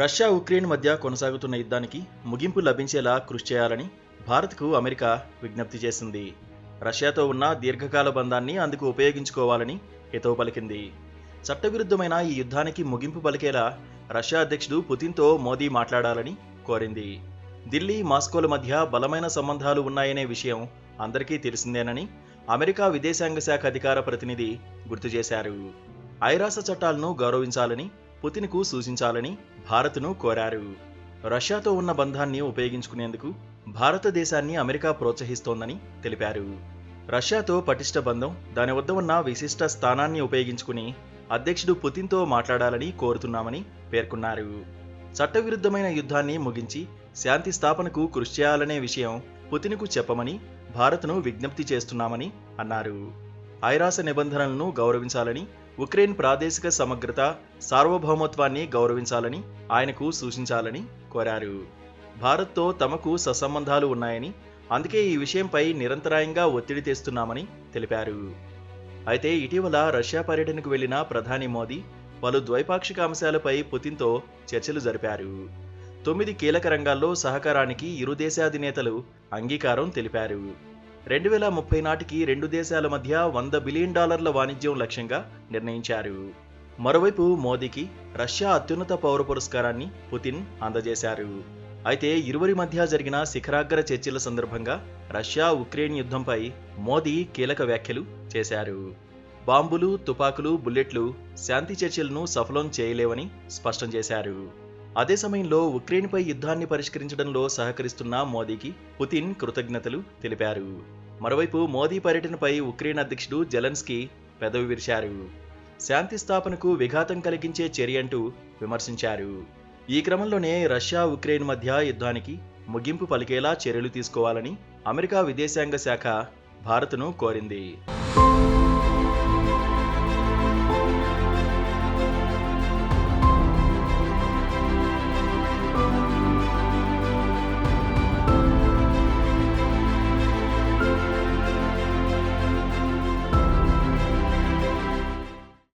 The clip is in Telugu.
రష్యా ఉక్రెయిన్ మధ్య కొనసాగుతున్న యుద్ధానికి ముగింపు లభించేలా కృషి చేయాలని భారత్కు అమెరికా విజ్ఞప్తి చేసింది. రష్యాతో ఉన్న దీర్ఘకాల బంధాన్ని అందుకు ఉపయోగించుకోవాలని హితవు పలికింది. చట్టవిరుద్ధమైన ఈ యుద్ధానికి ముగింపు పలికేలా రష్యా అధ్యక్షుడు పుతిన్తో మోదీ మాట్లాడాలని కోరింది. ఢిల్లీ, మాస్కోల మధ్య బలమైన సంబంధాలు ఉన్నాయనే విషయం అందరికీ తెలిసిందేనని అమెరికా విదేశాంగ శాఖ అధికార ప్రతినిధి గుర్తు చేశారు. ఐరాస చట్టాలను గౌరవించాలని పుతిన్కు సూచించాలని భారత్ను కోరారు. రష్యాతో ఉన్న బంధాన్ని ఉపయోగించుకునేందుకు భారతదేశాన్ని అమెరికా ప్రోత్సహిస్తోందని తెలిపారు. రష్యాతో పటిష్ట బంధం, దాని వద్ద ఉన్న విశిష్ట స్థానాన్ని ఉపయోగించుకుని అధ్యక్షుడు పుతిన్తో మాట్లాడాలని కోరుతున్నామని పేర్కొన్నారు. చట్టవిరుద్ధమైన యుద్ధాన్ని ముగించి శాంతి స్థాపనకు కృషి చేయాలనే విషయం పుతిన్కు చెప్పమని భారత్ను విజ్ఞప్తి చేస్తున్నామని అన్నారు. ఐరాస నిబంధనలను గౌరవించాలని, ఉక్రెయిన్ ప్రాదేశిక సమగ్రత, సార్వభౌమత్వాన్ని గౌరవించాలని ఆయనకు సూచించాలని కోరారు. భారత్తో తమకు సత్సంబంధాలు ఉన్నాయని, అందుకే ఈ విషయంపై నిరంతరాయంగా ఒత్తిడి తెస్తున్నామని తెలిపారు. అయితే ఇటీవల రష్యా పర్యటనకు వెళ్లిన ప్రధాని మోదీ పలు ద్వైపాక్షిక అంశాలపై పుతిన్తో చర్చలు జరిపారు. 9 కీలక రంగాల్లో సహకారానికి ఇరు దేశాధినేతలు అంగీకారం తెలిపారు. 2030 నాటికి రెండు దేశాల మధ్య $100 బిలియన్ వాణిజ్యం లక్ష్యంగా నిర్ణయించారు. మరోవైపు మోదీకి రష్యా అత్యున్నత పౌర పురస్కారాన్ని పుతిన్ అందజేశారు. అయితే ఇరువురి మధ్య జరిగిన శిఖరాగ్ర చర్చల సందర్భంగా రష్యా ఉక్రెయిన్ యుద్ధంపై మోదీ కీలక వ్యాఖ్యలు చేశారు. బాంబులు, తుపాకులు, బుల్లెట్లు శాంతి చర్చలను సఫలం చేయలేవని స్పష్టం చేశారు. అదే సమయంలో ఉక్రెయిన్పై యుద్ధాన్ని పరిష్కరించడంలో సహకరిస్తున్న మోదీకి పుతిన్ కృతజ్ఞతలు తెలిపారు. మరోవైపు మోదీ పర్యటనపై ఉక్రెయిన్ అధ్యక్షుడు జెలెన్స్కీ పెదవి విరిచారు. శాంతి స్థాపనకు విఘాతం కలిగించే చర్య అంటూ విమర్శించారు. ఈ క్రమంలోనే రష్యా ఉక్రెయిన్ మధ్య యుద్ధానికి ముగింపు పలికేలా చర్యలు తీసుకోవాలని అమెరికా విదేశాంగ శాఖ భారత్ను కోరింది.